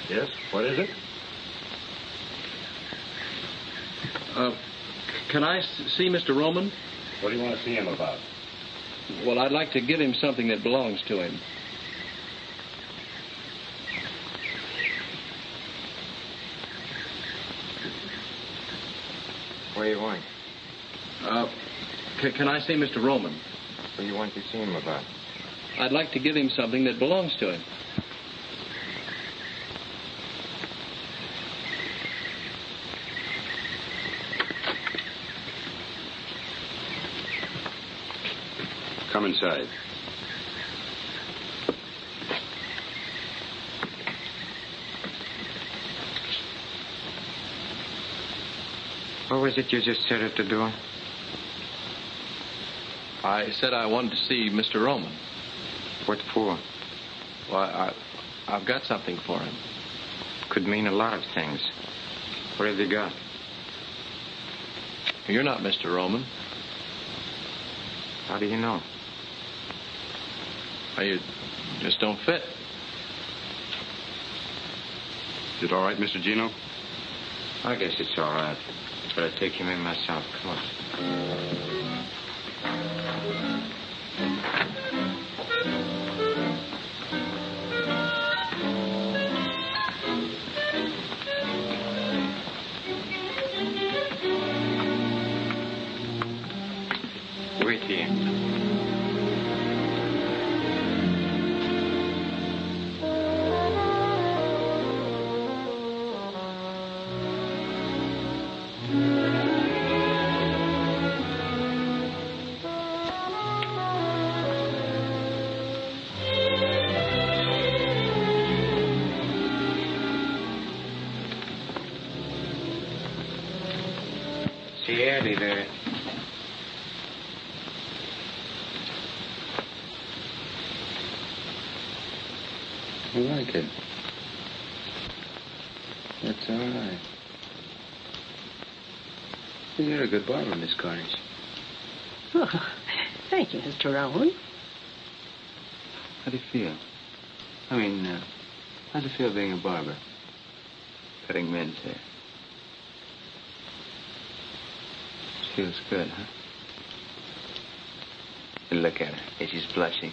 Yes, what is it? Can I see Mr. Roman? What do you want to see him about? Well, I'd like to give him something that belongs to him. What do you want? Can I see Mr. Roman? What do you want to see him about? I'd like to give him something that belongs to him. Come inside. What was it you just said at the door? I said I wanted to see Mr. Roman. What for? Well, I've got something for him. Could mean a lot of things. What have you got? You're not Mr. Roman. How do you know? You just don't fit. Is it all right, Mr. Gino? I guess it's all right. But I'll take him in myself. Come on. Wait here. See Eddie there. I like it. That's all right. You're a good barber, Miss Cornish. Oh, thank you, Mr. Rowan. How do you feel? I mean, how do you feel being a barber? Cutting men's hair. Feels good, huh? Look at her. She's blushing.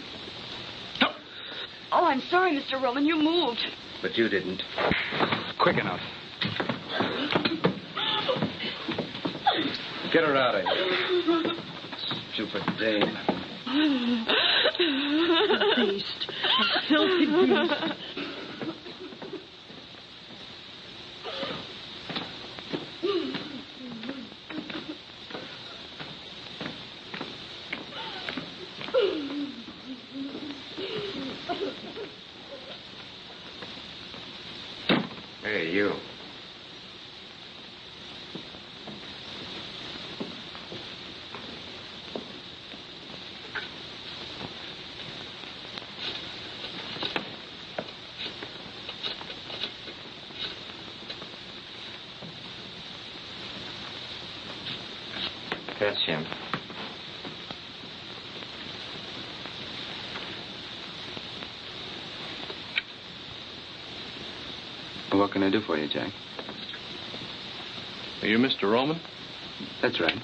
Oh, I'm sorry, Mr. Roman. You moved. But you didn't. Quick enough. Get her out of here. Stupid dame. Beast. A filthy beast. you. That's him. Well, what can I do for you, Jack? Are you Mr. Roman? That's right.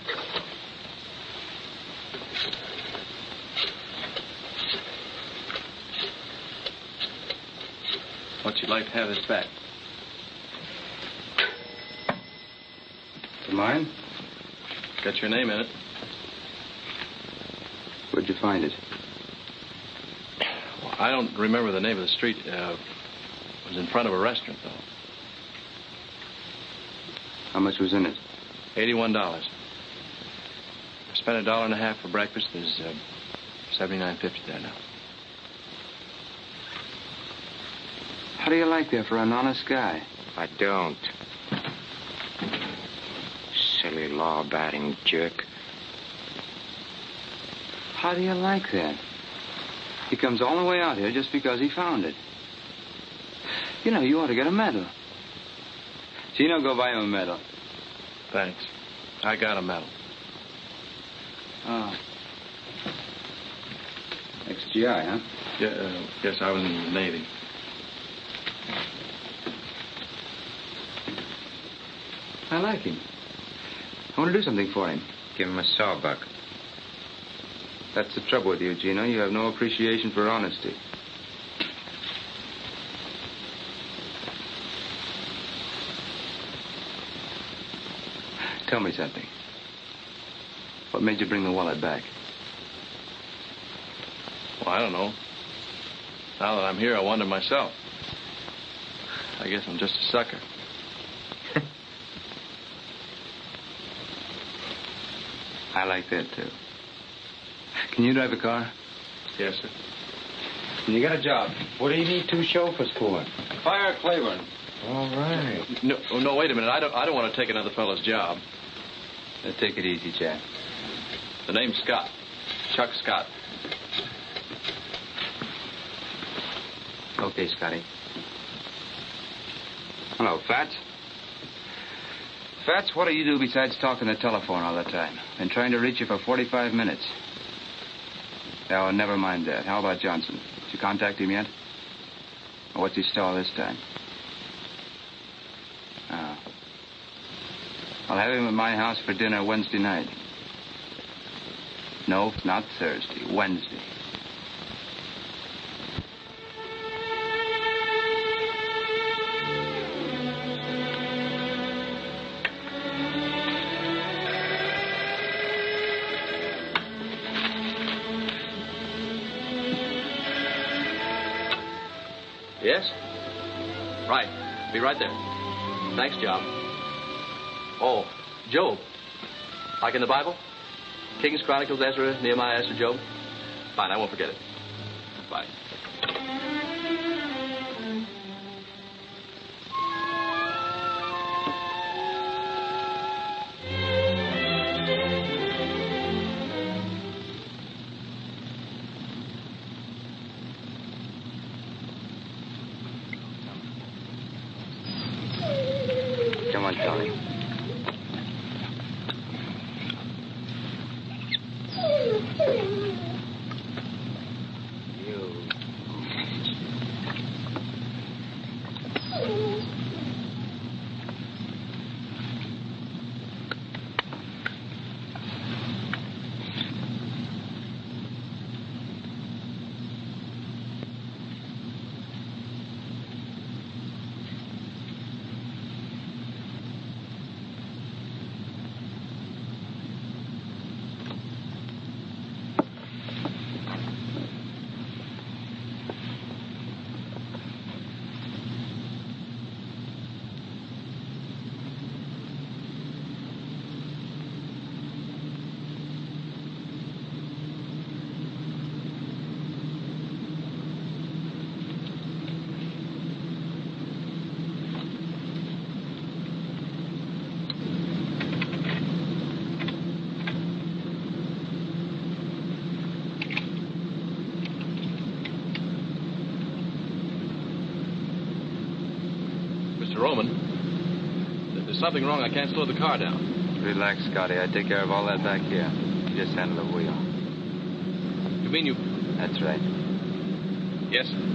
What'd you like to have this back? Mine? Got your name in it. Where'd you find it? Well, I don't remember the name of the street. It was in front of a restaurant, though. How much was in it? $81. I spent $1.50 for breakfast. There's $79.50 there now. How do you like that for an honest guy? I don't. Silly law-abiding jerk. How do you like that? He comes all the way out here just because he found it. You know, you ought to get a medal. Gino, go buy him a medal. Thanks. I got a medal. Oh. Ex-GI, huh? Yeah, yes, I was in the Navy. I like him. I want to do something for him. Give him a sawbuck. That's the trouble with you, Gino. You have no appreciation for honesty. Tell me something. What made you bring the wallet back? Well, I don't know. Now that I'm here, I wonder myself. I guess I'm just a sucker. I like that, too. Can you drive a car? Yes, sir. You got a job. What do you need two chauffeurs for? Fire Claiborne. All right. No, wait a minute. I don't want to take another fellow's job. Now, take it easy, Jack. The name's Scott. Chuck Scott. Okay, Scotty. Hello, Fats. Fats, what do you do besides talking the telephone all the time? Been trying to reach you for 45 minutes. Oh, never mind that. How about Johnson? Did you contact him yet? Or what's he stall this time? Oh. I'll have him at my house for dinner Wednesday night. No, not Thursday. Wednesday. Yes? Right. Be right there. Thanks, Job. Oh, Job. Like in the Bible? Kings, Chronicles, Ezra, Nehemiah, Esther, Job? Fine, I won't forget it. Bye. Come on, Tony. Mr. Roman. There's something wrong. I can't slow the car down. Relax, Scotty. I take care of all that back here. You just handle the wheel. You mean you... That's right. Yes, sir.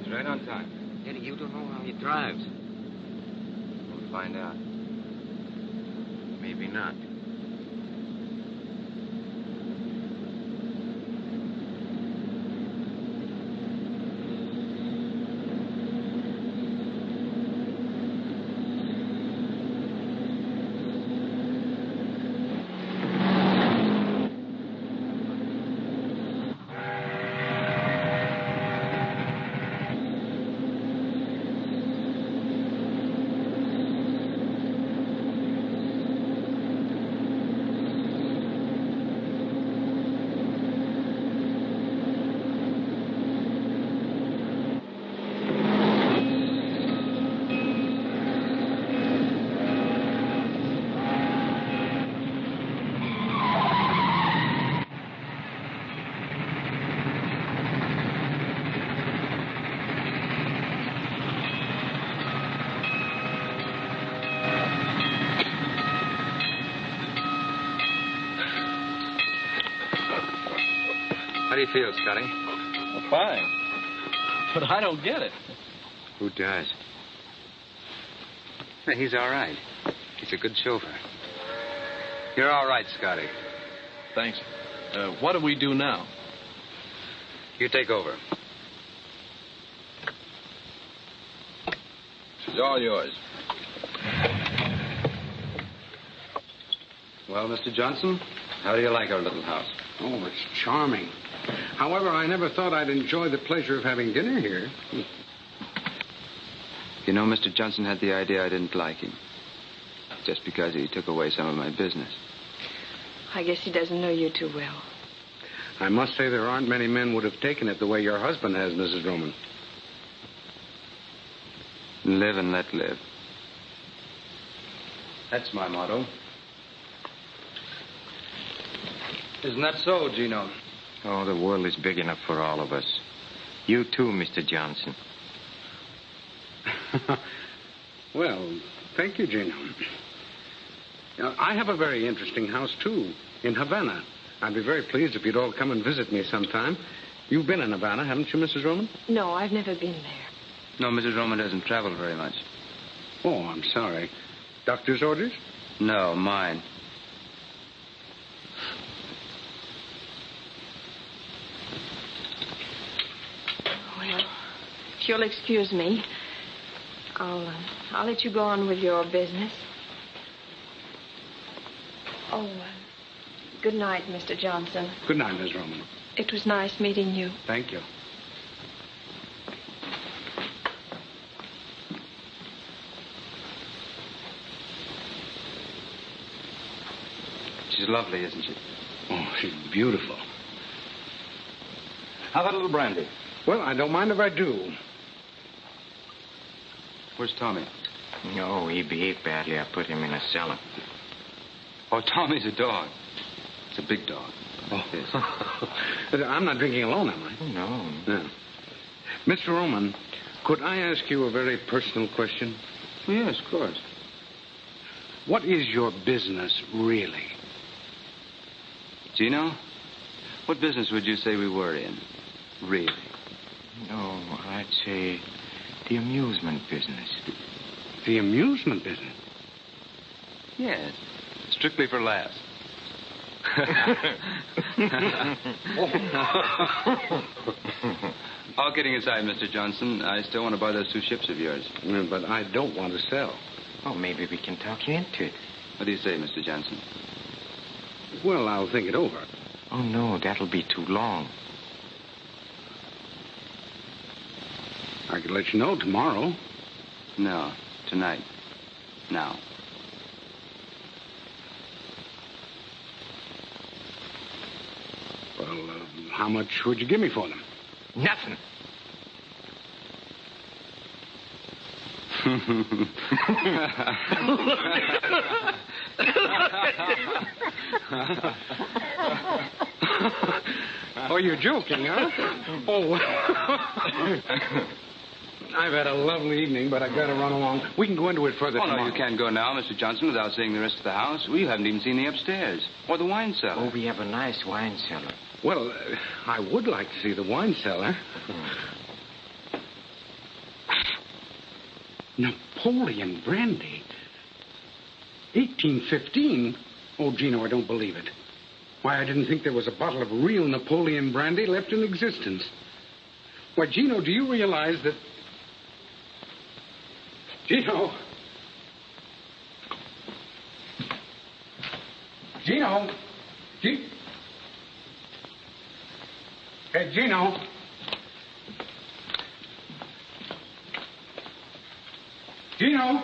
He's right on time. Eddie, you don't know how he drives. We'll find out. Maybe not. How do you feel, Scotty? Well, fine. But I don't get it. Who does? Hey, he's all right. He's a good chauffeur. You're all right, Scotty. Thanks. What do we do now? You take over. She's all yours. Well, Mr. Johnson, how do you like our little house? Oh, it's charming. However, I never thought I'd enjoy the pleasure of having dinner here. You know, Mr. Johnson had the idea I didn't like him. Just because he took away some of my business. I guess he doesn't know you too well. I must say there aren't many men would have taken it the way your husband has, Mrs. Roman. Live and let live. That's my motto. Isn't that so, Gino? Oh, the world is big enough for all of us. You too, Mr. Johnson. Well, thank you, Gino. I have a very interesting house, too, in Havana. I'd be very pleased if you'd all come and visit me sometime. You've been in Havana, haven't you, Mrs. Roman? No, I've never been there. No, Mrs. Roman doesn't travel very much. Oh, I'm sorry. Doctor's orders? No, mine. Well, if you'll excuse me, I'll let you go on with your business. Oh, good night, Mr. Johnson. Good night, Miss Roman. It was nice meeting you. Thank you. She's lovely, isn't she? Oh, she's beautiful. How about a little brandy? Well, I don't mind if I do. Where's Tommy? No, he behaved badly. I put him in a cellar. Oh, Tommy's a dog. It's a big dog. Oh. Yes. I'm not drinking alone, am I? No. No. Mr. Roman, could I ask you a very personal question? Oh, yes, of course. What is your business, really? Gino, what business would you say we were in? Really? No, I'd say the amusement business. The amusement business? Yes. Strictly for laughs. All kidding aside, Mr. Johnson, I still want to buy those 2 ships of yours. But I don't want to sell. Oh, maybe we can talk you into it. What do you say, Mr. Johnson? Well, I'll think it over. Oh, no, that'll be too long. I could let you know tomorrow. No, tonight. Now. Well, how much would you give me for them? Nothing. Oh, you're joking, huh? Oh. I've had a lovely evening, but I've got to run along. We can go into it further tomorrow. No, you can't go now, Mr. Johnson, without seeing the rest of the house. We haven't even seen the upstairs. Or the wine cellar. Oh, we have a nice wine cellar. Well, I would like to see the wine cellar. Napoleon brandy. 1815? Oh, Gino, I don't believe it. Why, I didn't think there was a bottle of real Napoleon brandy left in existence. Why, Gino, do you realize that... Gino! Gino! Hey, Gino! Gino!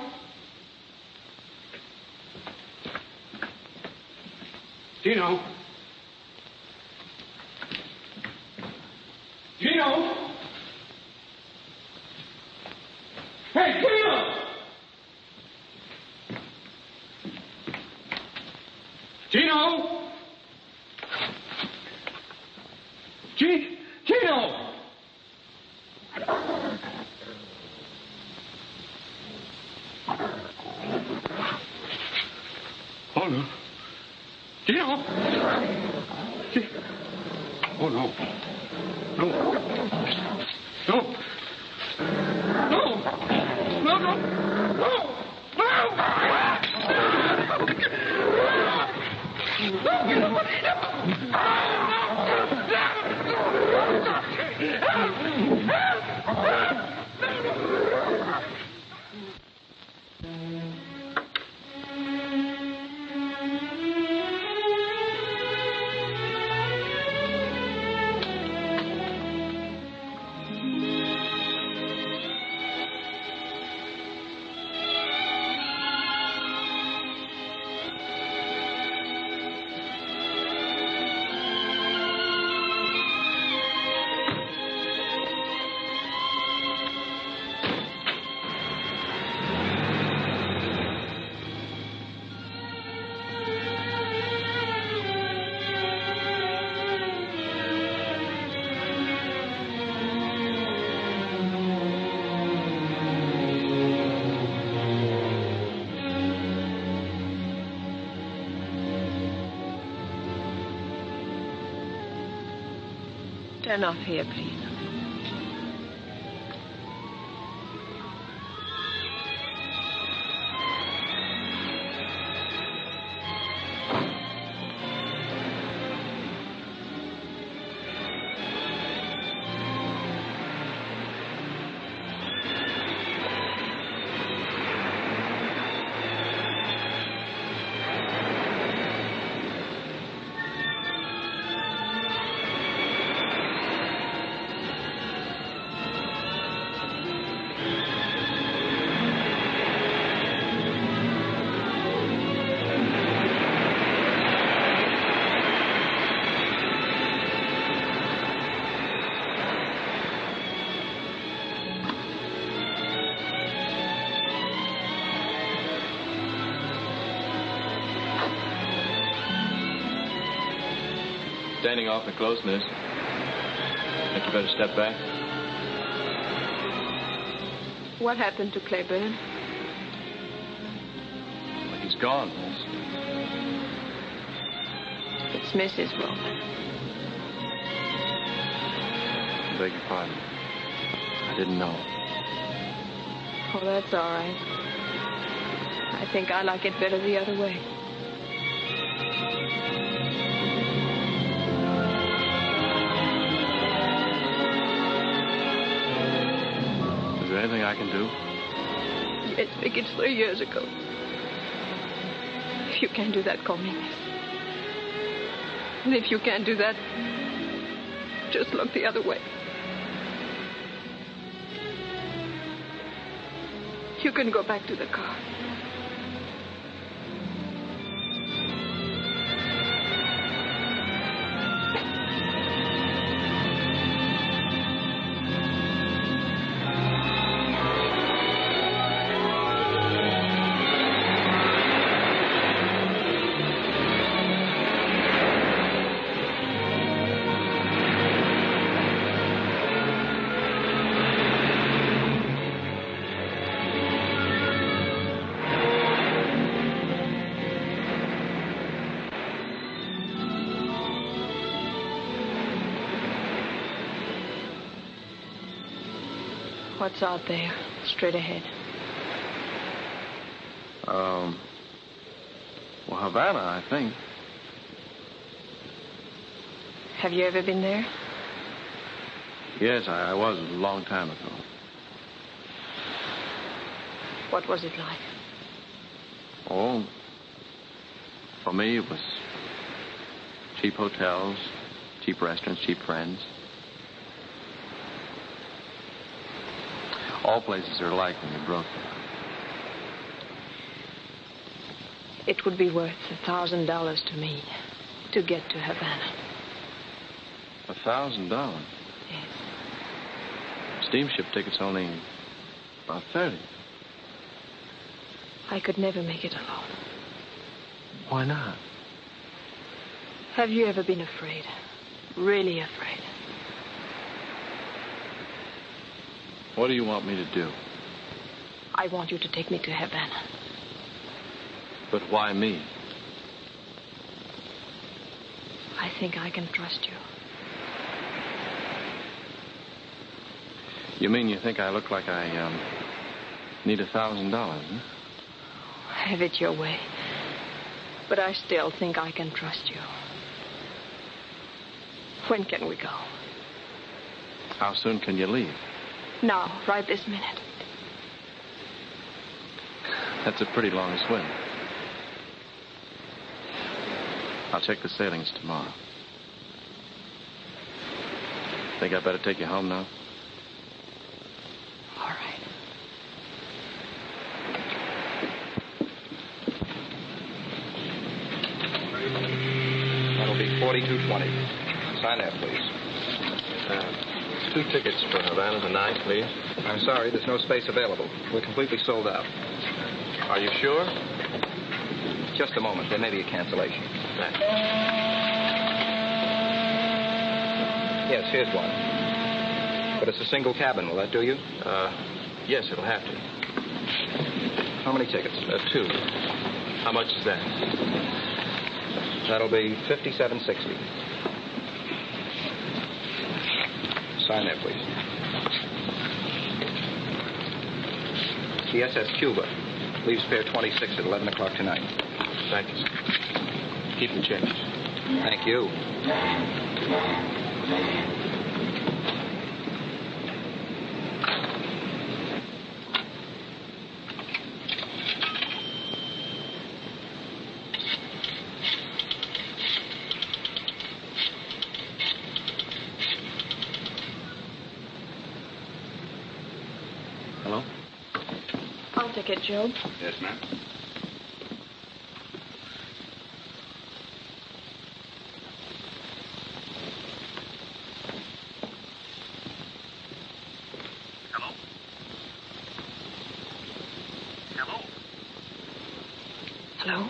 Gino! Gino! Hey, Gino! Gino! Gino! Oh, no. Gino! Oh, no. No. No. No. No, no. No. Turn off here, please. Standing awfully close, miss. Think you better step back? What happened to Claiborne? Well, he's gone, miss. It's Mrs. Roman. I beg your pardon. I didn't know. Oh, that's all right. I think I like it better the other way. Is there anything I can do? Yes, Vic, it's 3 years ago. If you can't do that, call me miss. And if you can't do that, just look the other way. You can go back to the car. What's out there, straight ahead? Well, Havana, I think. Have you ever been there? Yes, I was a long time ago. What was it like? Oh, for me, it was cheap hotels, cheap restaurants, cheap friends. All places are alike when you're broke. It would be worth $1,000 to me to get to Havana. $1,000? Yes. Steamship tickets only about 30. I could never make it alone. Why not? Have you ever been afraid? Really afraid? What do you want me to do? I want you to take me to Havana. But why me? I think I can trust you. You mean you think I look like I, need $1,000, huh? Have it your way. But I still think I can trust you. When can we go? How soon can you leave? Now, right this minute. That's a pretty long swim. I'll check the sailings tomorrow. Think I better take you home now? All right. That'll be $42.20. Sign there, please. 2 tickets for Havana tonight, please. I'm sorry, there's no space available. We're completely sold out. Are you sure? Just a moment. There may be a cancellation. Thanks. Yes, here's one. But it's a single cabin. Will that do you? Yes, it'll have to. How many tickets? 2. How much is that? That'll be $57.60. Sign there, please. The SS Cuba leaves Pier 26 at 11 o'clock tonight. Thank you, sir. Keep the change. Thank you. Hello? I'll take it, Job. Yes, ma'am. Hello?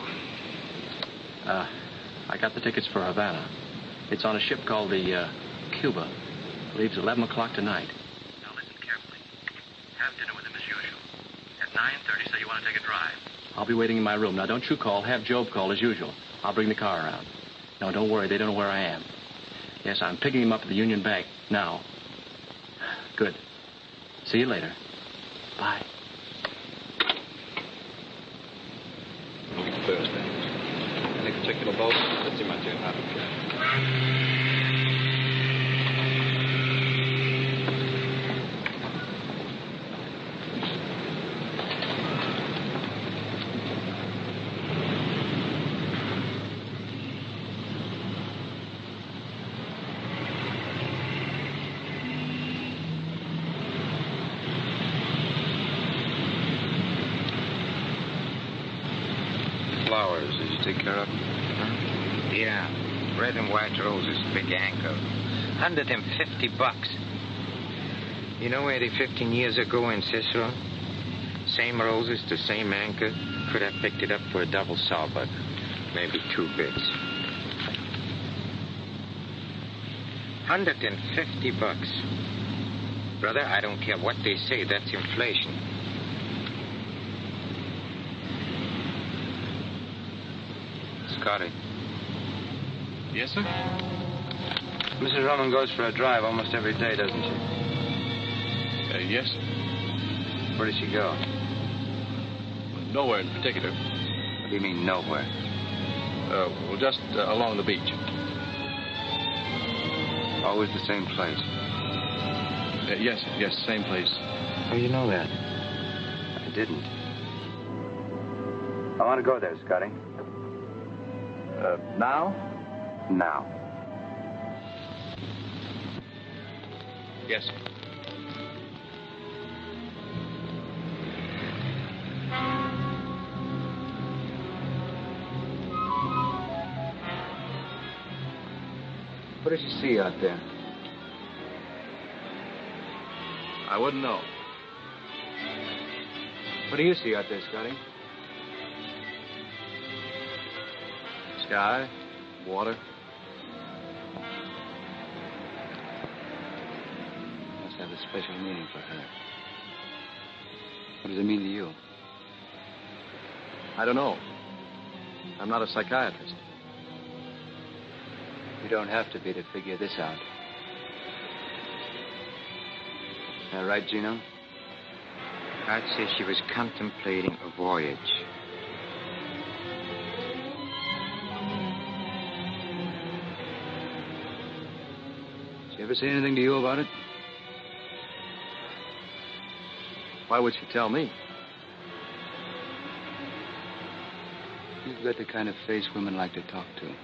I got the tickets for Havana. It's on a ship called the, Cuba. Leaves 11 o'clock tonight. Now listen carefully. Have dinner with him as usual. At 9:30, say you want to take a drive. I'll be waiting in my room. Now, don't you call. Have Job call as usual. I'll bring the car around. No, don't worry. They don't know where I am. Yes, I'm picking him up at the Union Bank now. Good. See you later. Bye. Thursday. Any particular boat? Let's Flowers, did you take care of them? Huh? Yeah. Red and white roses, big anchor. $150. You know, Eddie, 15 years ago in Cicero, same roses, the same anchor, could have picked it up for a double sawbuck. Maybe 2 bits. $150. Brother, I don't care what they say, that's inflation. Scotty. Yes, sir? Mrs. Roman goes for a drive almost every day, doesn't she? Yes, sir. Where does she go? Nowhere in particular. What do you mean, nowhere? Well, just along the beach. Always the same place. Yes, same place. How do you know that? I didn't. I want to go there, Scotty. Now? Now. Yes, sir. What does she see out there? I wouldn't know. What do you see out there, Scotty? Sky, water. Must have a special meaning for her. What does it mean to you? I don't know. I'm not a psychiatrist. You don't have to be to figure this out. Is that right, Gino? I'd say she was contemplating a voyage. Did she ever say anything to you about it? Why would she tell me? You've got the kind of face women like to talk to.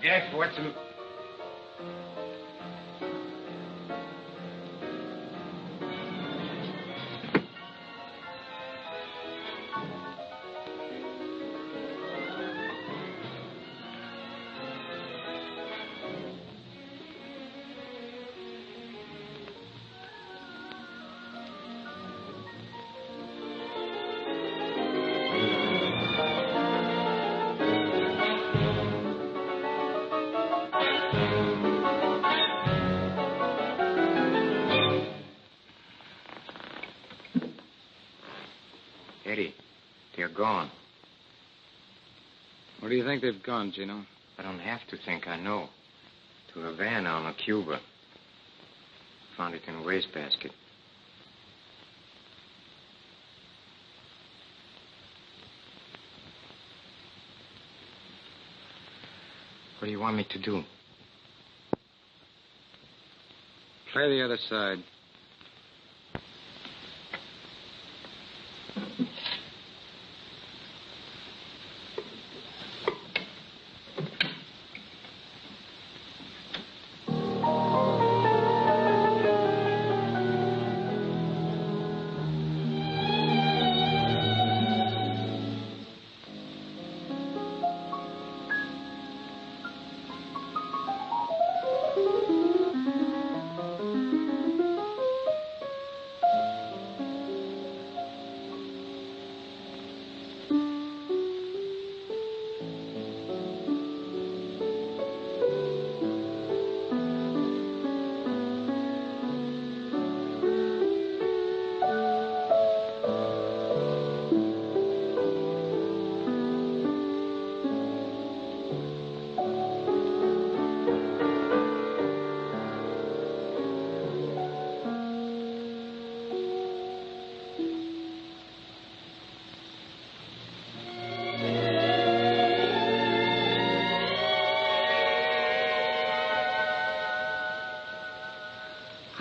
Jeff, what's the... Eddie, they're gone. Where do you think they've gone, Gino? I don't have to think, I know. To Havana on a Cuba. Found it in a wastebasket. What do you want me to do? Play the other side.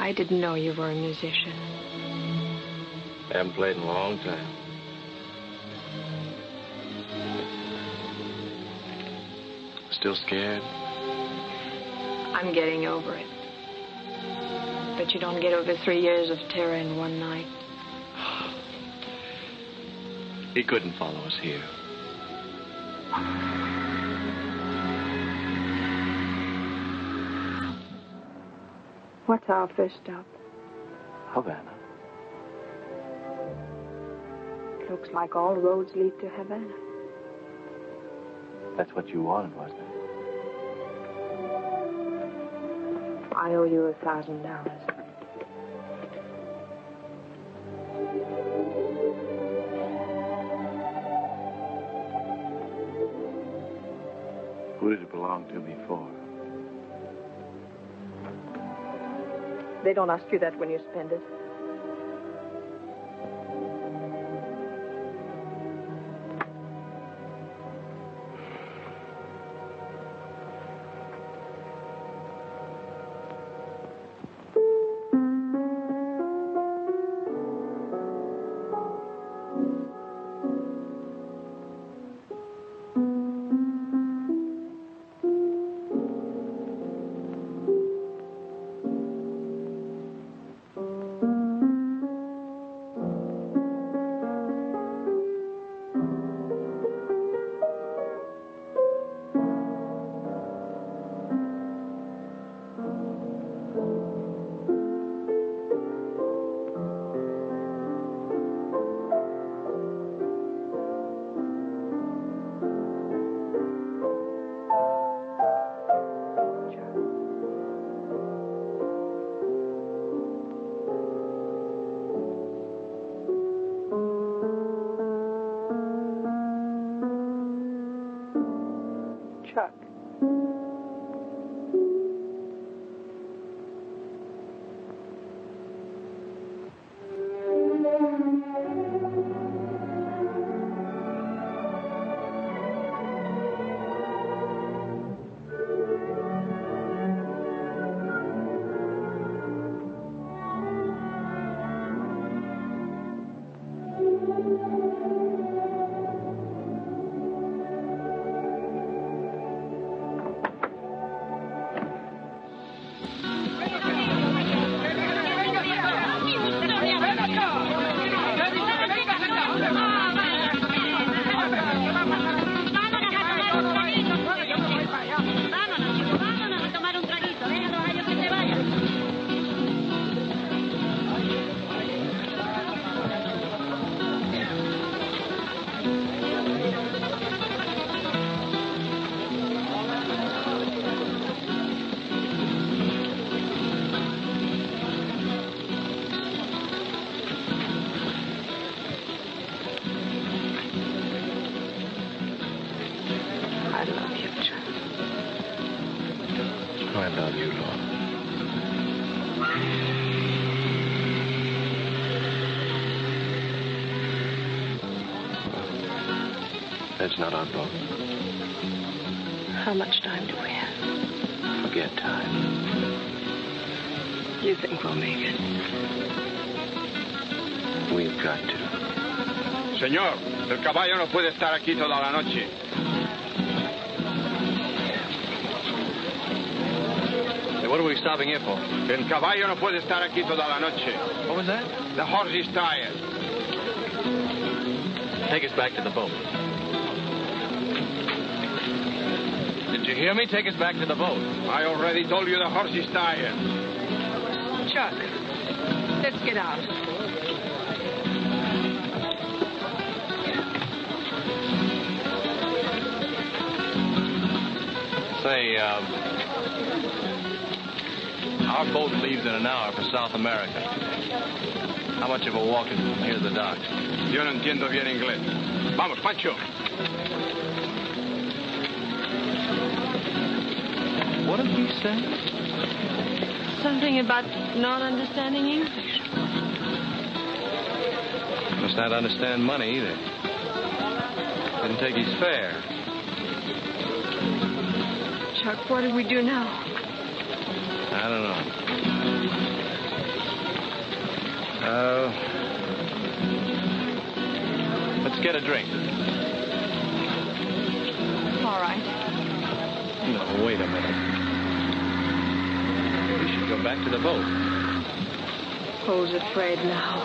I didn't know you were a musician. Haven't played in a long time. Still scared? I'm getting over it. But you don't get over 3 years of terror in one night. He couldn't follow us here. What's our first stop? Havana. Looks like all roads lead to Havana. That's what you wanted, wasn't it? I owe you $1,000. Who did it belong to before? They don't ask you that when you spend it. Chuck. I love you, Chuck. I love you, Laura. That's not our boat. How much time do we have? Forget time. You think we'll make it? We've got to. Señor, el caballo no puede estar aquí toda la noche. What are we stopping here for? El caballo no puede estar aquí toda la noche. What was that? The horse is tired. Take us back to the boat. Did you hear me? Take us back to the boat. I already told you the horse is tired. Chuck, let's get out. Say, our boat leaves in an hour for South America. How much of a walk is from here to the dock? Yo no entiendo bien inglés. Vamos, Pancho. What did he say? Something about not understanding English. Must not understand money either. Didn't take his fare. Chuck, what do we do now? I don't know. Let's get a drink. All right. No, wait a minute. We should go back to the boat. Who's afraid now?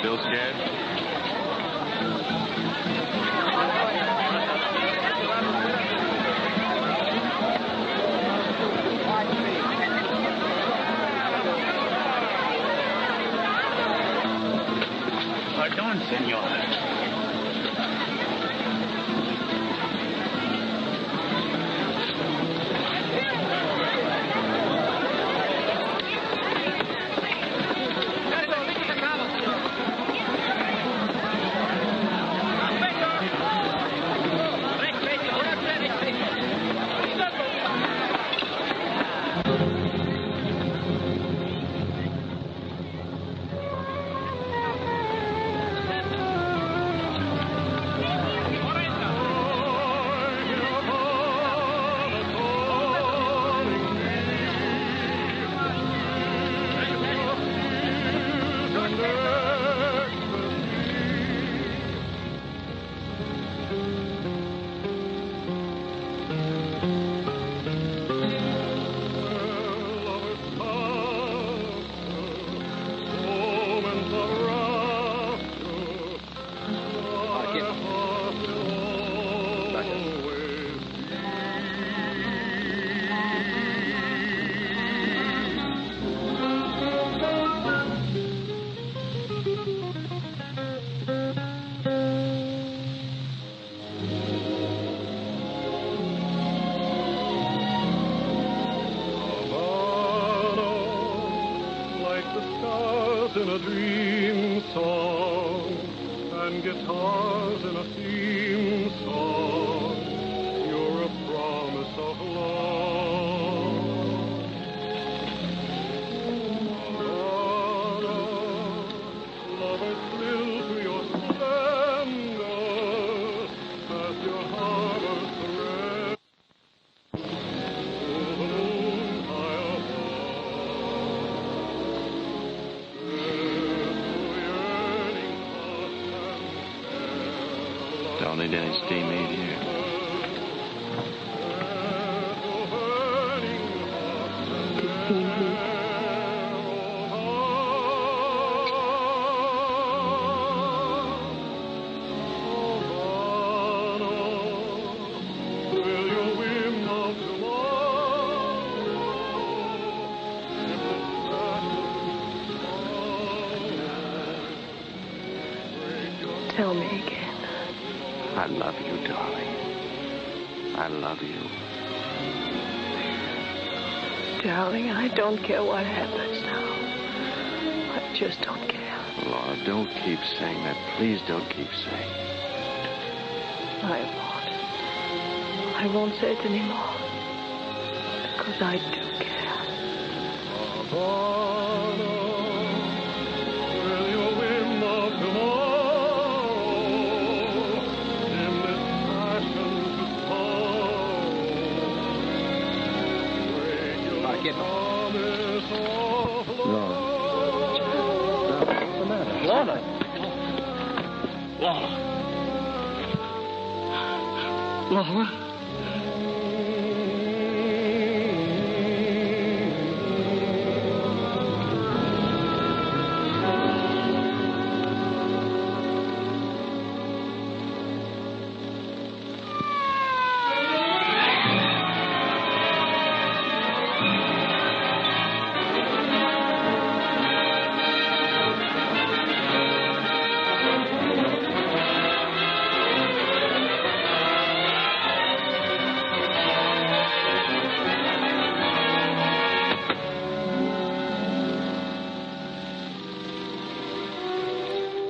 Still scared? Pardon, senor. In a dream song and guitars in a theme song, you're a promise of love. Lovers thrill to your splendor as your harbors thread. Through the moon's high Don't need any steam aid here. Tell me again. I love you, darling. I love you. Darling, I don't care what happens now. I just don't care. Laura, don't keep saying that. Please don't keep saying it. I won't. I won't say it anymore. Because I do care. Laura. Laura?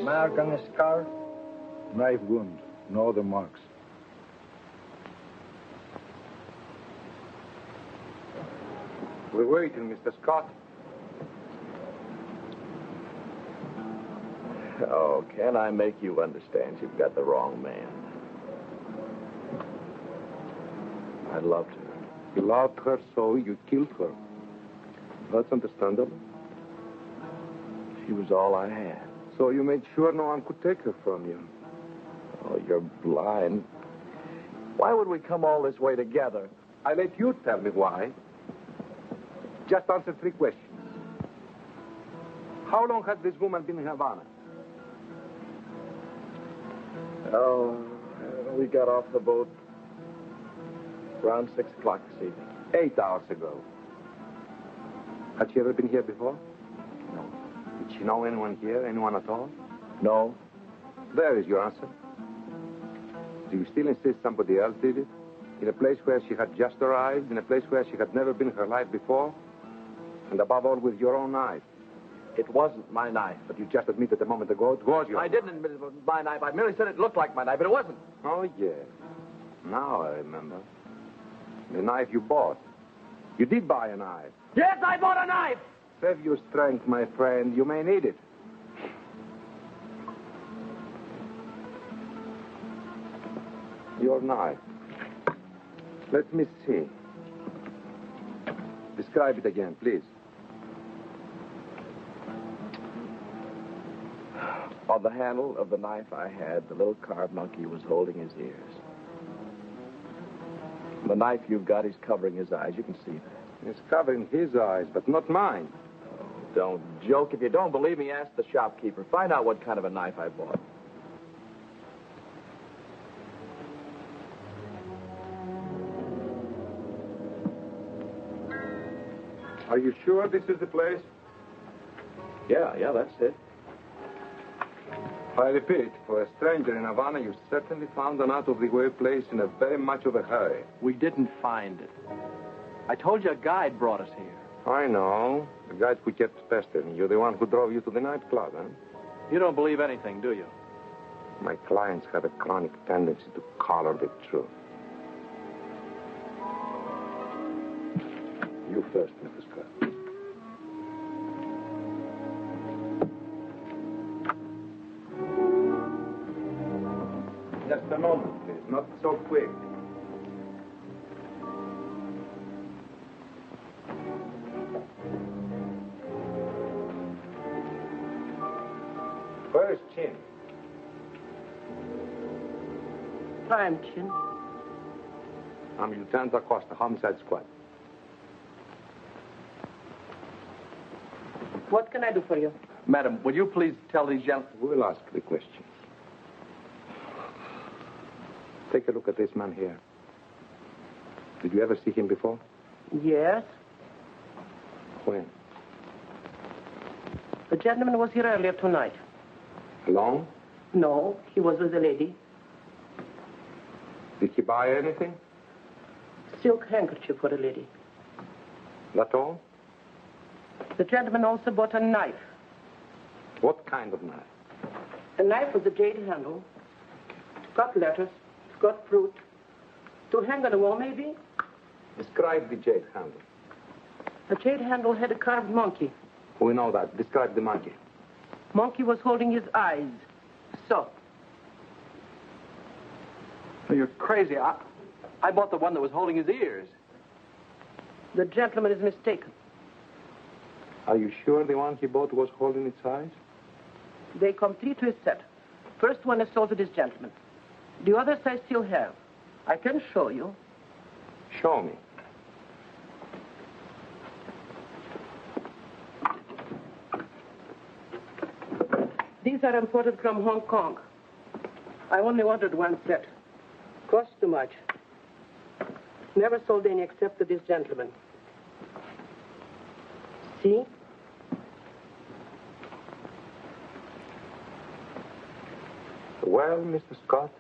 Mark on the skull, knife wound. No other marks. We're waiting, Mr. Scott. Oh, can I make you understand you've got the wrong man? I loved her. You loved her, so you killed her. That's understandable. She was all I had. So you made sure no one could take her from you. Oh, you're blind. Why would we come all this way together? I let you tell me why. Just answer 3 questions. How long has this woman been in Havana? Oh, we got off the boat around 6 o'clock this evening. 8 hours ago. Had she ever been here before? No. Did she know anyone here, anyone at all? No. There is your answer. Do you still insist somebody else did it? In a place where she had just arrived, in a place where she had never been in her life before? And above all, with your own knife. It wasn't my knife. But you just admitted a moment ago it was your I didn't admit it was my knife. I merely said it looked like my knife, but it wasn't. Oh, yes. Now I remember. The knife you bought. You did buy a knife. Yes, I bought a knife! Save your strength, my friend. You may need it. Your knife. Let me see. Describe it again, please. On the handle of the knife I had, the little carved monkey was holding his ears. The knife you've got is covering his eyes. You can see that. It's covering his eyes, but not mine. Oh, don't joke. If you don't believe me, ask the shopkeeper. Find out what kind of a knife I bought. Are you sure this is the place? Yeah, that's it. I repeat, for a stranger in Havana, you certainly found an out-of-the-way place in a very much of a hurry. We didn't find it. I told you a guide brought us here. I know. The guide who kept pestering you, the one who drove you to the nightclub, huh? You don't believe anything, do you? My clients have a chronic tendency to color the truth. You first, Mrs. Scott. Just a moment, please. Not so quick. Where is Chin? I'm Chin. I'm Lieutenant Acosta, Homicide Squad. What can I do for you? Madam, will you please tell these gentlemen... We'll ask the questions. Take a look at this man here. Did you ever see him before? Yes. When? The gentleman was here earlier tonight. Alone? No, he was with a lady. Did he buy anything? Silk handkerchief for a lady. That all? The gentleman also bought a knife. What kind of knife? A knife with a jade handle. It's got letters. It's got fruit. To hang on the wall, maybe? Describe the jade handle. The jade handle had a carved monkey. We know that. Describe the monkey. Monkey was holding his eyes. So. Oh, you're crazy. I bought the one that was holding his ears. The gentleman is mistaken. Are you sure the one he bought was holding its eyes? They come 3 to a set. First one is sold to this gentleman. The others I still have. I can show you. Show me. These are imported from Hong Kong. I only ordered one set. Cost too much. Never sold any except to this gentleman. See? Well, Mr. Scott?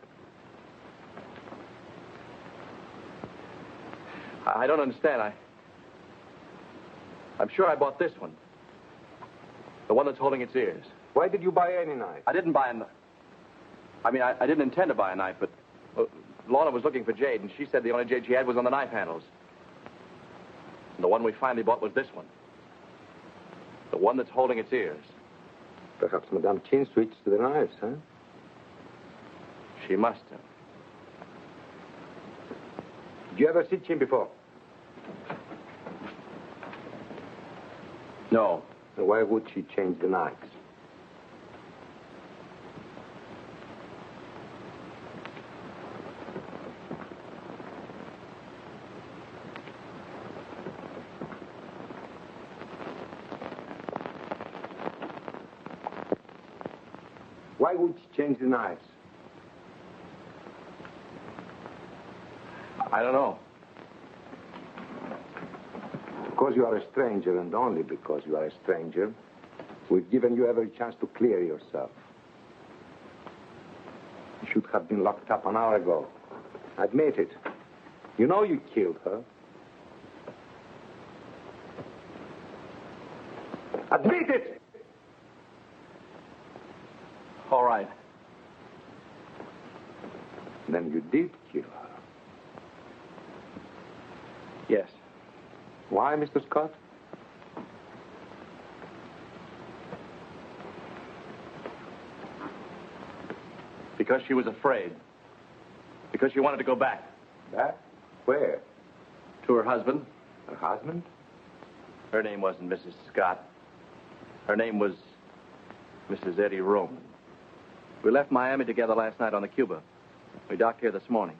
I don't understand. I'm sure I bought this one. The one that's holding its ears. Why did you buy any knife? I didn't buy a knife. I mean, I didn't intend to buy a knife, but Lorna was looking for jade, and she said the only jade she had was on the knife handles. And the one we finally bought was this one. The one that's holding its ears. Perhaps Madame Chin switched to the knives, huh? She must have. Did you ever see Chin before? No. Then why would she change the knives? Why would she change the knives? I don't know. Because you are a stranger, and only because you are a stranger, we've given you every chance to clear yourself. You should have been locked up an hour ago. Admit it. You know you killed her. Admit it! All right. Then you did kill her. Yes. Why, Mr. Scott? Because she was afraid. Because she wanted to go back. Back? Where? To her husband. Her husband? Her name wasn't Mrs. Scott. Her name was Mrs. Eddie Roman. We left Miami together last night on the Cuba. We docked here this morning.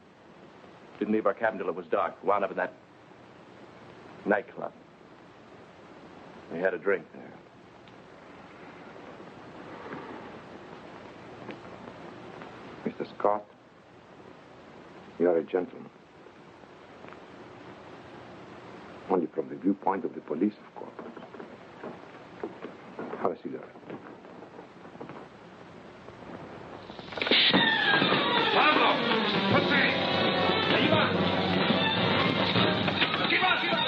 Didn't leave our cabin till it was dark. Wound up in that nightclub. We had a drink there. Mr. Scott, you're a gentleman. Only from the viewpoint of the police, of course. Have a cigarette. Pablo! José! Ahí va! ¡Aquí va! ¡Aquí va!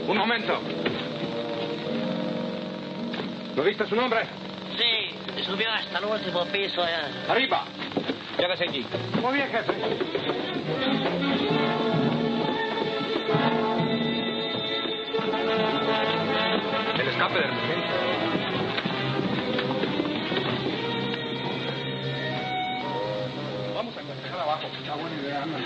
Un momento. ¿No viste su nombre? Sí, subió hasta el último piso allá. Arriba. Quédese allí. Muy bien, jefe. El escape de emergencia. Vamos a empezar abajo. Está buena idea, anda.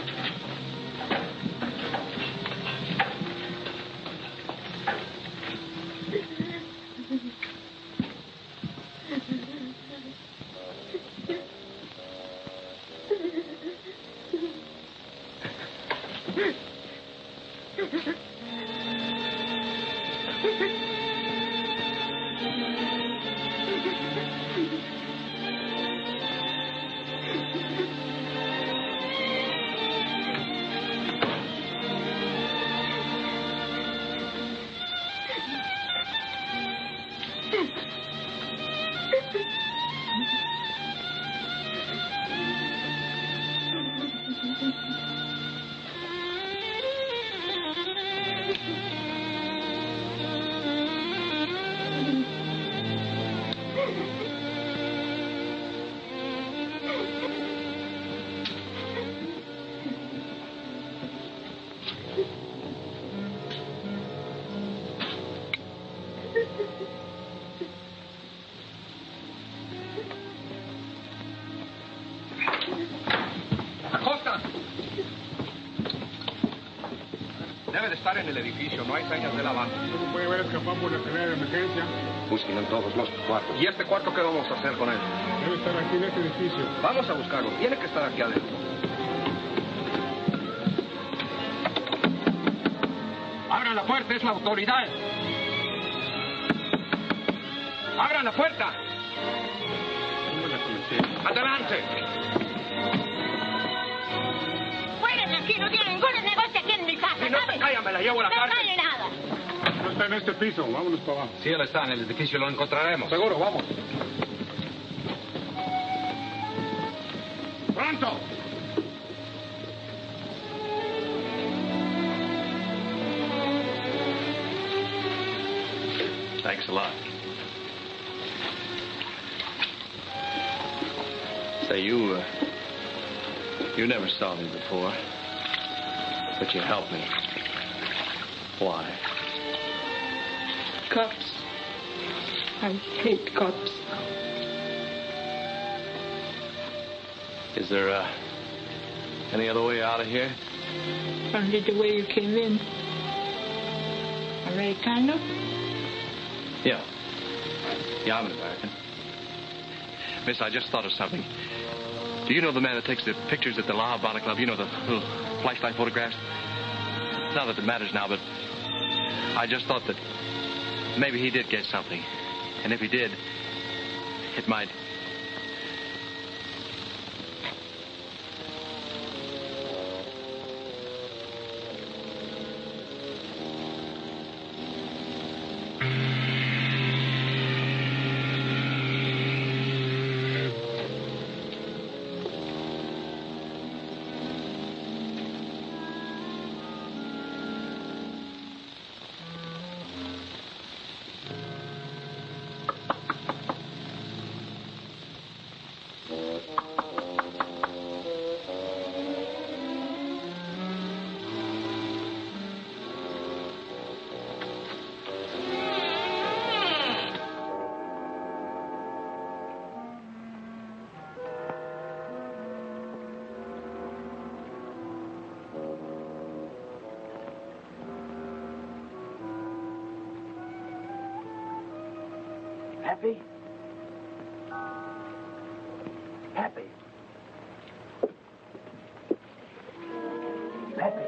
estar en el edificio. No hay señas de lavado. No puede haber escapado por la escalera de emergencia. Busquen en todos los cuartos. ¿Y este cuarto qué vamos a hacer con él? Debe estar aquí en este edificio. Vamos a buscarlo. Tiene que estar aquí adentro. ¡Abran la puerta! ¡Es la autoridad! ¡Abran la puerta! ¡Adelante! ¡Fuera de aquí! No tiene ningún negocio aquí en mi casa, Si no te ¿sabes? callas, me la llevo a la No cárcel. calle nada. No está en este piso. Vámonos para abajo. Si él está en el edificio, lo encontraremos. Seguro, vamos. ¡Pronto! Thanks a lot. Say, you never saw me before, but you helped me. Why? Cops. I hate cops. Is there, any other way out of here? Only the way you came in. Americano? Yeah. Yeah, I'm an American. Miss, I just thought of something. Do you know the man that takes the pictures at the La Habana Club? You know, the little flashlight photographs? Not that it matters now, but I just thought that maybe he did get something. And if he did, it might... Happy? Happy? Happy?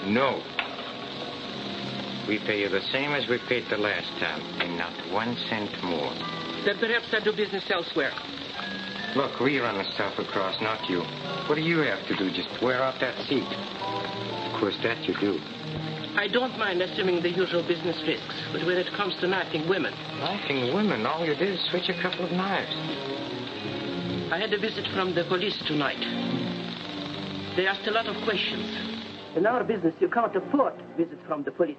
No. We pay you the same as we paid the last time, and not 1 cent more. Then perhaps I do business elsewhere. Look, we run the stuff across, not you. What do you have to do? Just wear out that seat. Of course, that you do. I don't mind assuming the usual business risks, but when it comes to knifing women... Knifing women? All you did is switch a couple of knives. I had a visit from the police tonight. They asked a lot of questions. In our business, you can't afford visits from the police.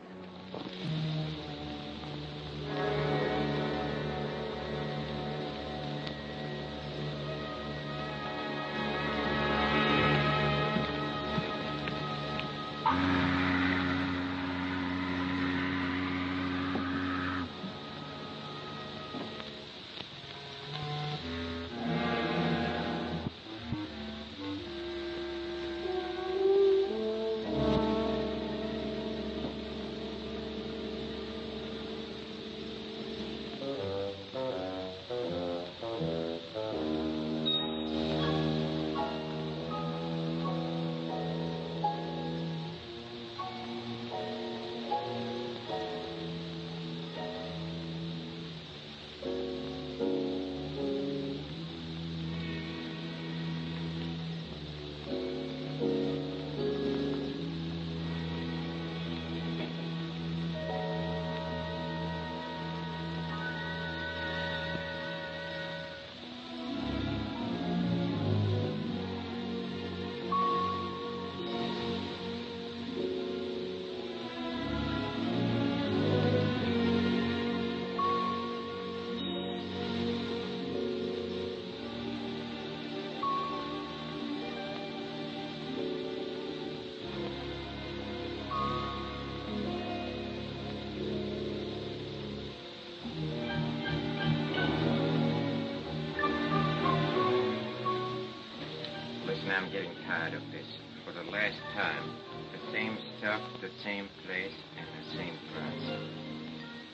tired of this. For the last time. The same stuff, the same place, and the same price.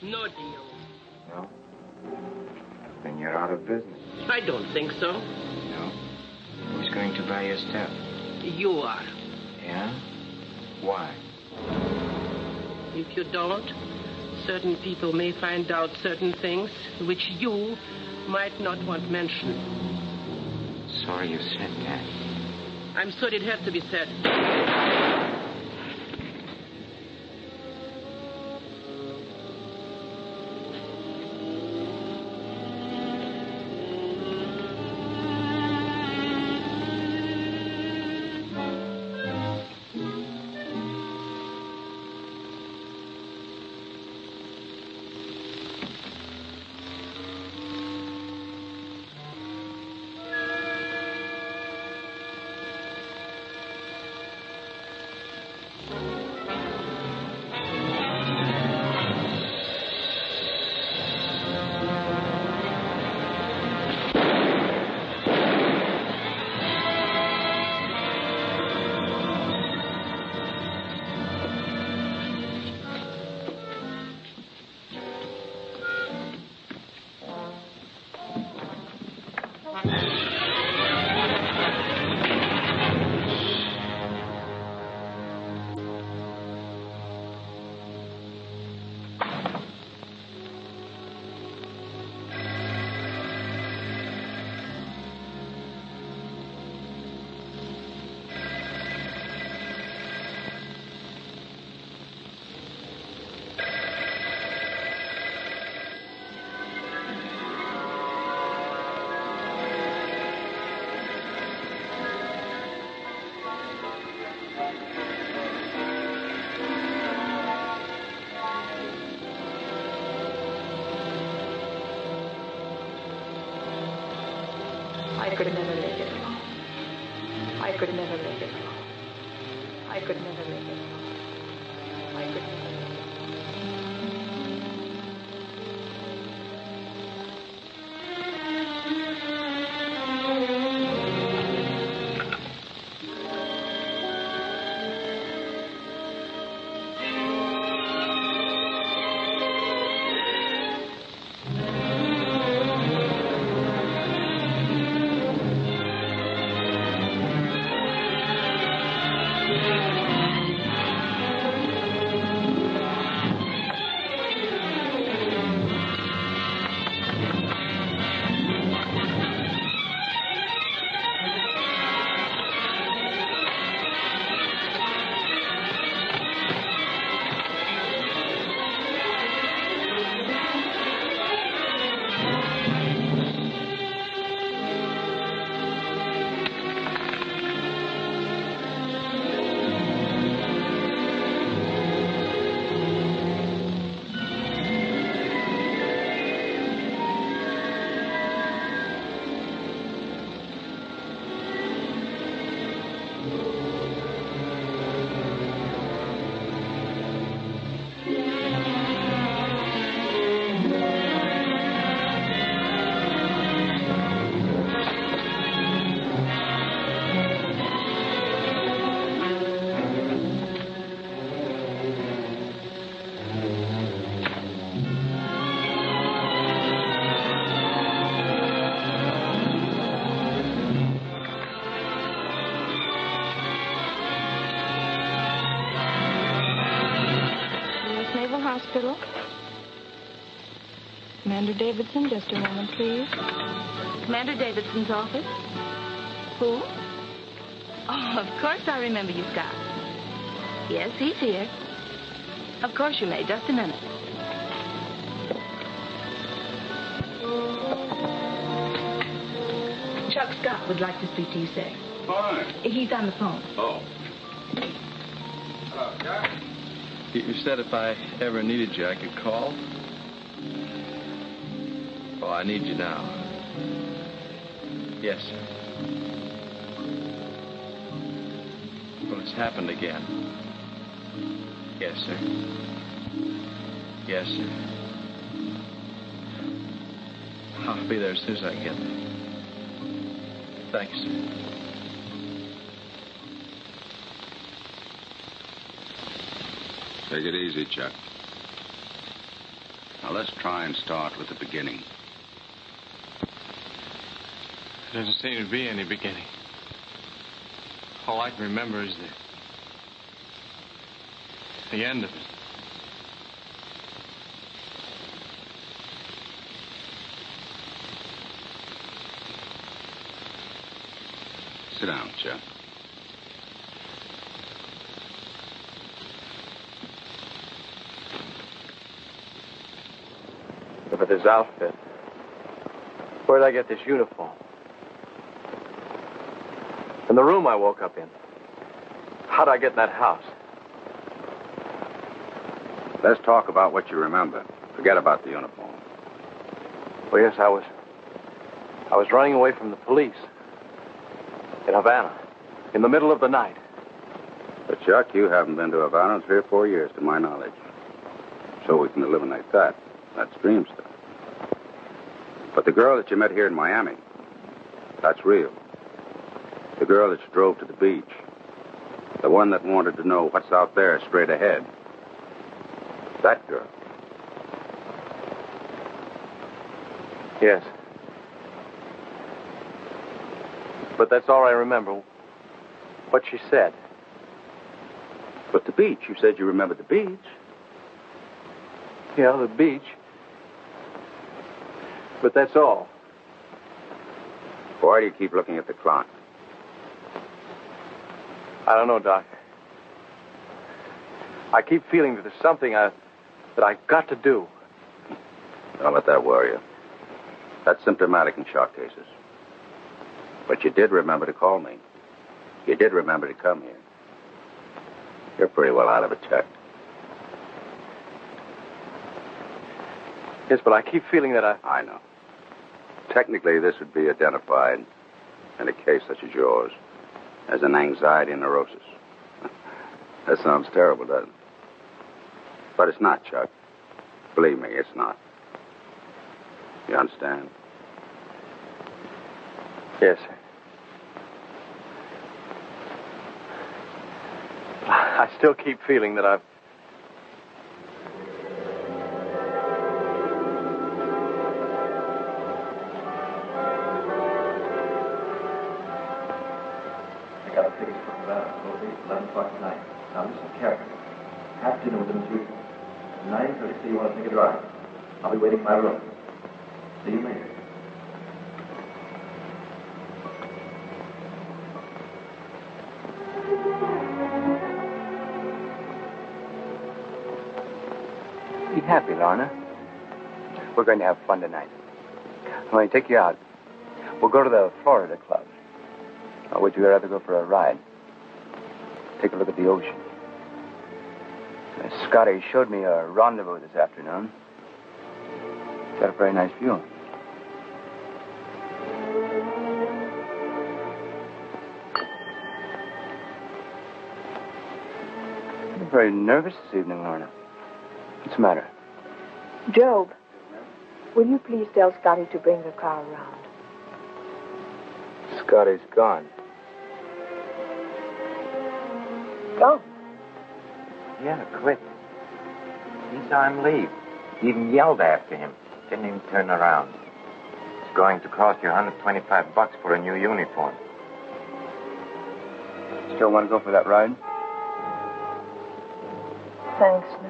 No deal. No? Then you're out of business. I don't think so. No? Who's going to buy your stuff? You are. Yeah? Why? If you don't, certain people may find out certain things which you might not want mentioned. Sorry you said that. I'm sorry it had to be said. I could never let it alone. I could never let it alone. I could never let it alone. I could never let it Hospital. Commander Davidson, just a moment, please. Commander Davidson's office. Who? Oh, of course I remember you, Scott. Yes, he's here. Of course you may. Just a minute. Chuck Scott would like to speak to you, sir. Fine. He's on the phone. Oh. Hello, Jack. You said if I ever needed you, I could call? Oh, I need you now. Yes, sir. Well, it's happened again. Yes, sir. Yes, sir. I'll be there as soon as I can get there. Thanks, sir. Take it easy, Chuck. Now, let's try and start with the beginning. There doesn't seem to be any beginning. All I can remember is the end of it. Sit down, Chuck. Look at this outfit. Where did I get this uniform? And the room I woke up in. How did I get in that house? Let's talk about what you remember. Forget about the uniform. Well, yes, I was running away from the police. In Havana. In the middle of the night. But, Chuck, you haven't been to Havana in 3 or 4 years, to my knowledge. So we can eliminate that. That's dream stuff. But the girl that you met here in Miami, that's real. The girl that you drove to the beach. The one that wanted to know what's out there straight ahead. That girl. Yes. But that's all I remember. What she said. But the beach. You said you remembered the beach. Yeah, the beach. But that's all. Why do you keep looking at the clock? I don't know, Doc. I keep feeling that there's something that I've got to do. Don't let that worry you. That's symptomatic in shock cases. But you did remember to call me. You did remember to come here. You're pretty well out of it, Chuck. Yes, but I keep feeling that I know. Technically, this would be identified in a case such as yours as an anxiety neurosis. That sounds terrible, doesn't it? But it's not, Chuck. Believe me, it's not. You understand? Yes. I still keep feeling that I've... I got a ticket for Havana. It'll be 11 o'clock tonight. Now listen carefully. Have dinner with them as usual. 9:30, so you want to take a drive. I'll be waiting in my room. See you later. Be happy, Lorna. We're going to have fun tonight. I'm going to take you out. We'll go to the Florida Club. Or would you rather go for a ride? Take a look at the ocean. Scotty showed me a rendezvous this afternoon. It's got a very nice view. You're very nervous this evening, Lorna. What's the matter? Job, will you please tell Scotty to bring the car around? Scotty's gone. Gone? Yeah, quick. He saw him leave. He even yelled after him. Didn't even turn around. It's going to cost you $125 for a new uniform. Still want to go for that ride? Thanks, no.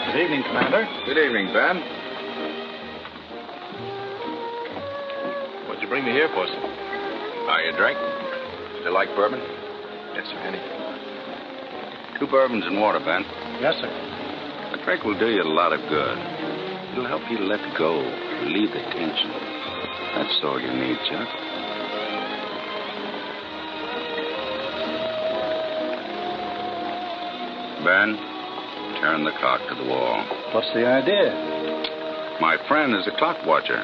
Good evening, Commander. Good evening, Ben. What'd you bring me here for, sir? Are you drink? Still like bourbon? Yes, sir, Annie. 2 bourbons and water, Ben. Yes, sir. A drink will do you a lot of good. It'll help you to let go, relieve the tension. That's all you need, Chuck. Ben, turn the clock to the wall. What's the idea? My friend is a clock watcher.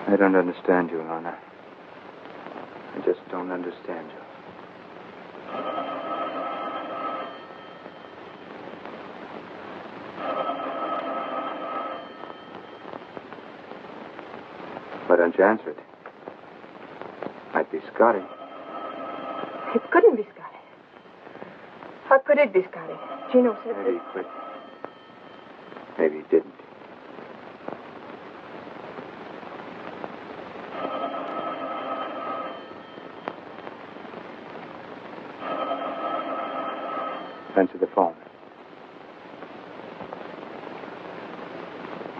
I don't understand you, Lorna. I just don't understand you. Why don't you answer it? Might be Scotty. It couldn't be Scotty. How could it be Scotty? Gino said Maybe he quit. Maybe he didn't. Answer the phone.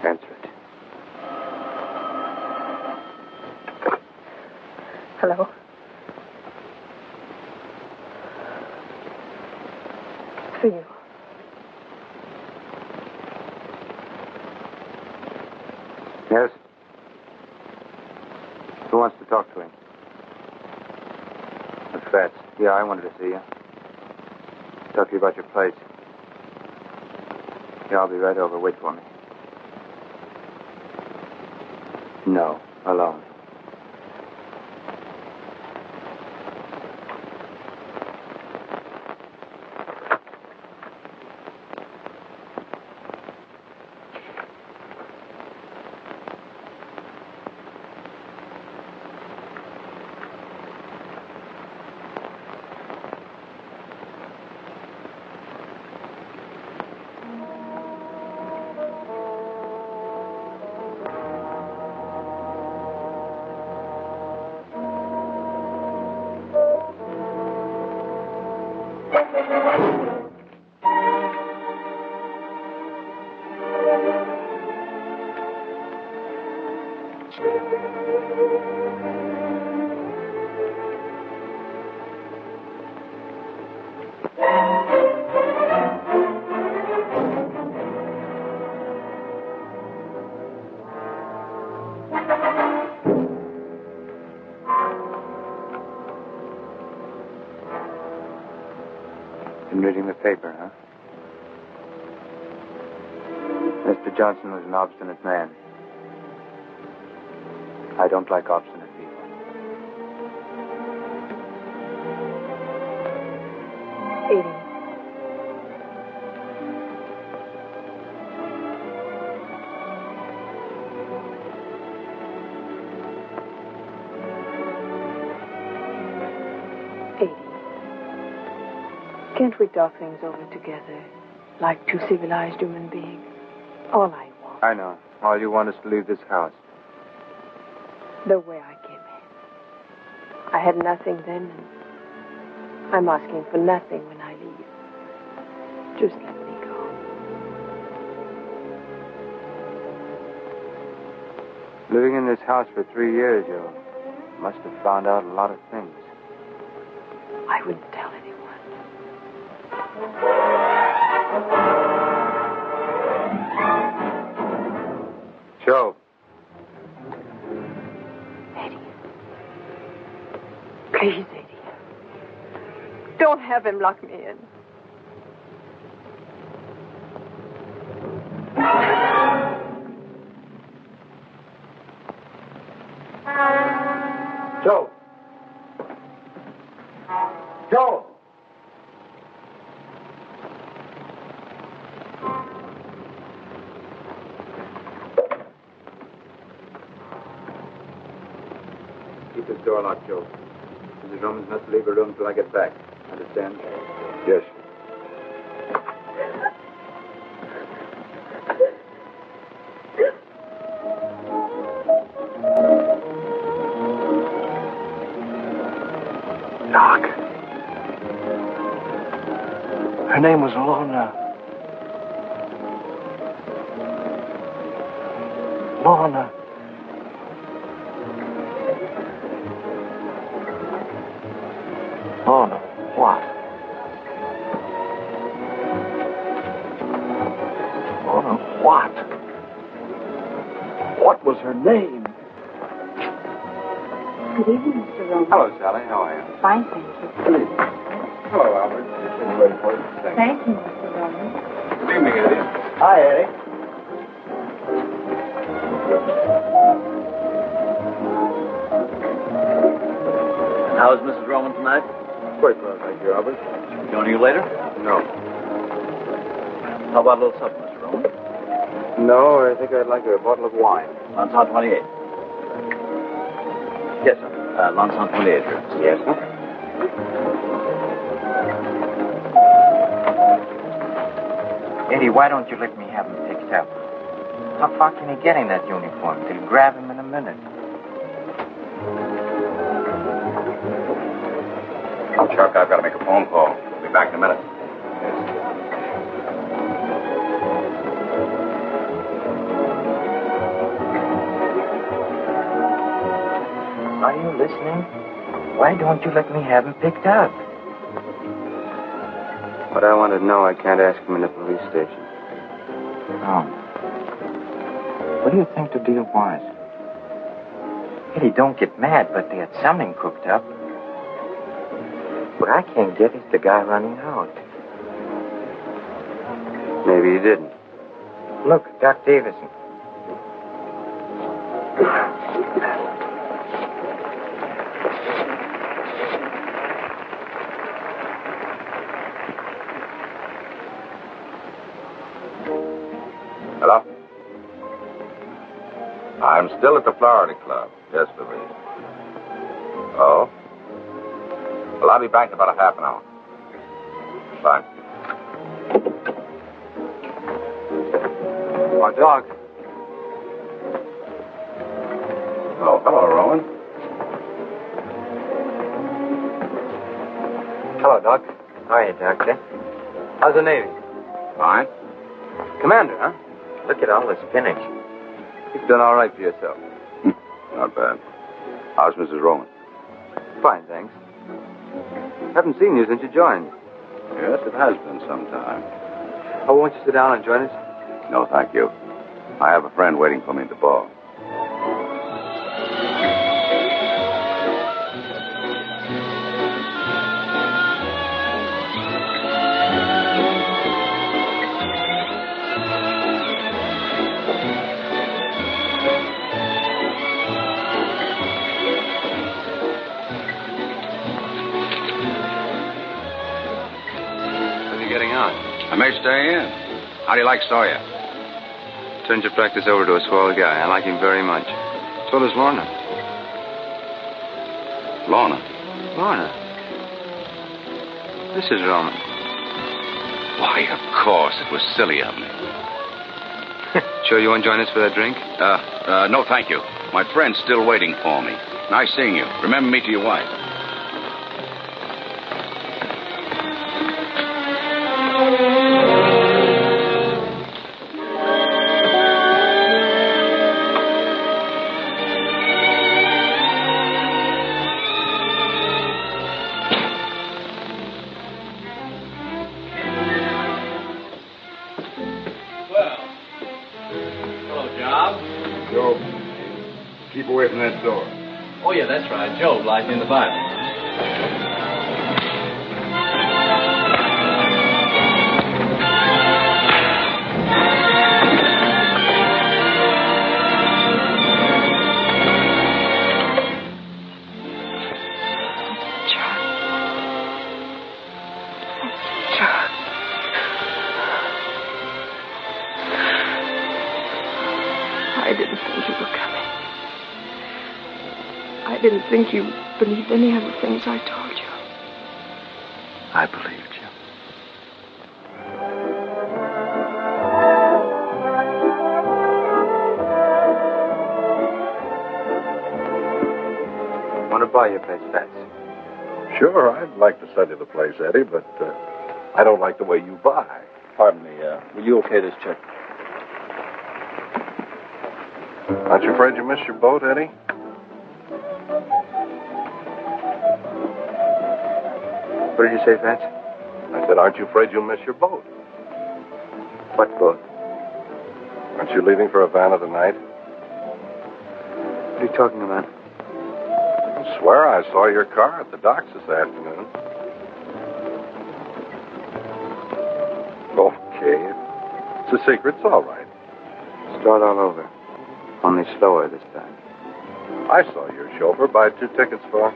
Answer it. Hello? It's for you. Yes? Who wants to talk to him? The Fats. Yeah, I wanted to see you. Talk to you about your place. Yeah, I'll be right over. Wait for me. No, alone. Been reading the paper, huh? Mr. Johnson was an obstinate man. I don't like obstinate people. Can't we talk things over together, like two civilized human beings? All I want. I know. All you want is to leave this house. The way I came in. I had nothing then, and I'm asking for nothing when I leave. Just let me go. Living in this house for 3 years, you must have found out a lot of things. I wouldn't tell anyone. Joe. Eddie. Please, Eddie. Don't have him lock me in. Joe. Joe. Keep this door locked, Joe. Mrs. Romans must leave her room till I get back. Understand? Yes. Doc. Her name was Lorna. Lorna. Lorna, what? Lorna, what? What was her name? Good evening, Mr. Roman. Hello, Sally. How are you? Fine, thank you. Hello, Albert. Just been waiting for you. Thank you, Mr. Roman. Good evening, Eddie. Hi, Eddie. How's Mrs. Roman tonight? Quite well, thank you, Albert. Joining you later? No. How about a little supper, Mr. Roman? No, I think I'd like a bottle of wine. Lansant 28. Yes, sir. Lansant 28, sir. Yes, sir. Eddie, why don't you let me have him picked up? How far can he get in that uniform? They'll grab him in a minute. Chuck, I've got to make a phone call. I'll be back in a minute. Are you listening? Why don't you let me have him picked up? What I want to know, I can't ask him in the police station. Oh. What do you think the deal was? Eddie, don't get mad, but they had something cooked up. What I can't get is the guy running out. Maybe he didn't. Look, Doc Davison. Hello? I'm still at the Florida Club. Yes, Louise. Oh? Well, I'll be back in about a half an hour. Bye. Oh, Doc. Oh, hello, Rowan. Hello, Doc. Hiya, Doctor. How's the Navy? Fine. Commander, huh? Look at all this spinach. You've done all right for yourself. Not bad. How's Mrs. Rowan? Fine, thanks. Haven't seen you since you joined. Yes, it has been some time. Oh, won't you sit down and join us? No, thank you. I have a friend waiting for me at the bar. How's he getting on? I may stay in. How do you like Sawyer? Turned your practice over to a swell guy. I like him very much. So does Lorna. Lorna? Lorna? Mrs. Roman. Why, of course. It was silly of me. Sure you won't join us for that drink? No, thank you. My friend's still waiting for me. Nice seeing you. Remember me to your wife. Joe, keep away from that door. Oh, yeah, that's right. Job, like in the Bible. I didn't think you were coming. I didn't think you believed any of the things I told you. I believed you. Want to buy your place, Fats? Sure, I'd like to sell you the place, Eddie, but I don't like the way you buy. Pardon me, will you okay this check? Aren't you afraid you missed your boat, Eddie? What did you say, Fats? I said, aren't you afraid you'll miss your boat? What boat? Aren't you leaving for Havana tonight? What are you talking about? I swear I saw your car at the docks this afternoon. Okay. It's a secret. It's all right. Start all over. Only slower this time. I saw your chauffeur buy 2 tickets for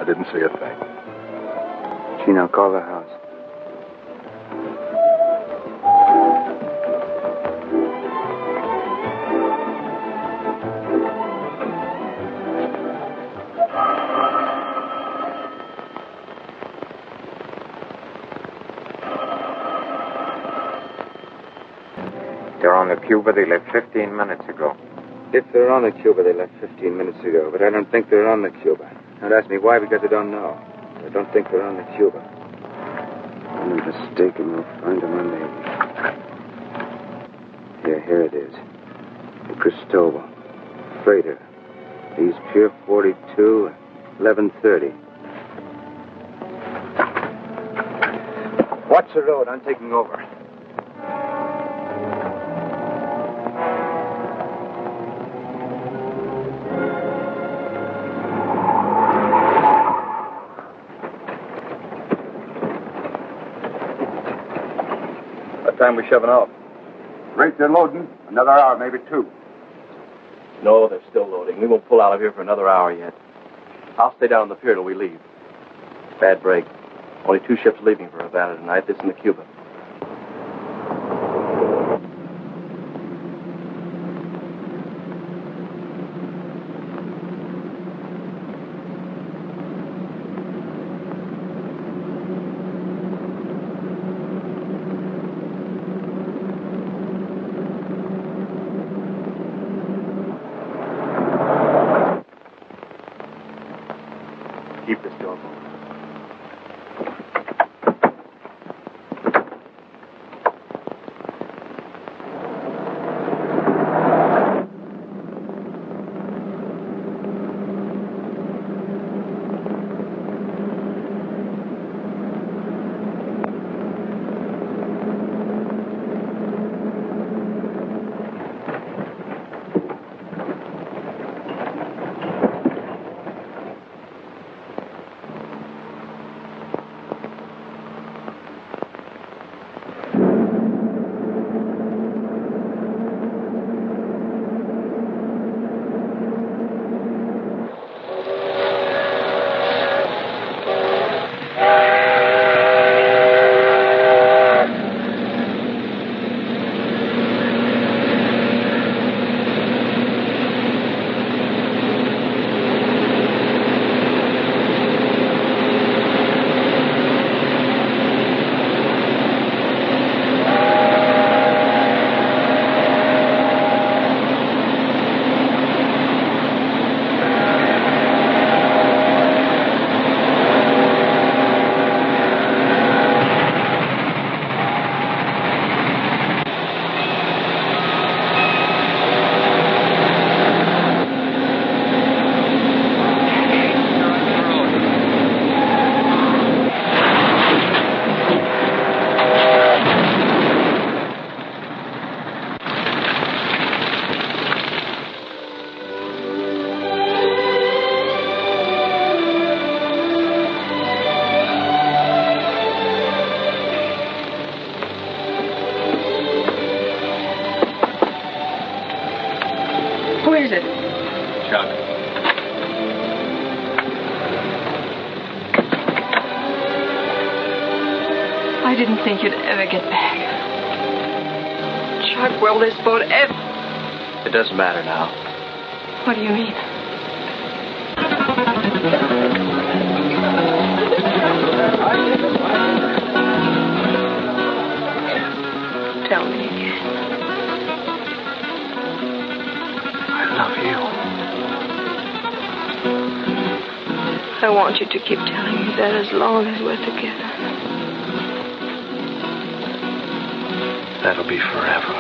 didn't see a thing. Chino, call the house. They're on the Cuba. They left 15 minutes ago. If they're on the Cuba, they left 15 minutes ago. But I don't think they're on the Cuba. Don't ask me why, because I don't know. I don't think they're on the Cuba. I'm mistaken. We'll find them on the... Yeah, here it is. The Cristobal. Freighter. East Pier 42, 11:30. Watch the road. I'm taking over. What time we shoving off? Rate they're loading. Another hour, maybe 2. No, they're still loading. We won't pull out of here for another hour yet. I'll stay down on the pier till we leave. Bad break. Only 2 ships leaving for Havana tonight. This and the Cuba. Keep this door open. Who is it? Chuck. I didn't think you'd ever get back. Chuck, will this boat ever... It doesn't matter now. What do you mean? Tell me again. I love you. I want you to keep telling me that as long as we're together. That'll be forever.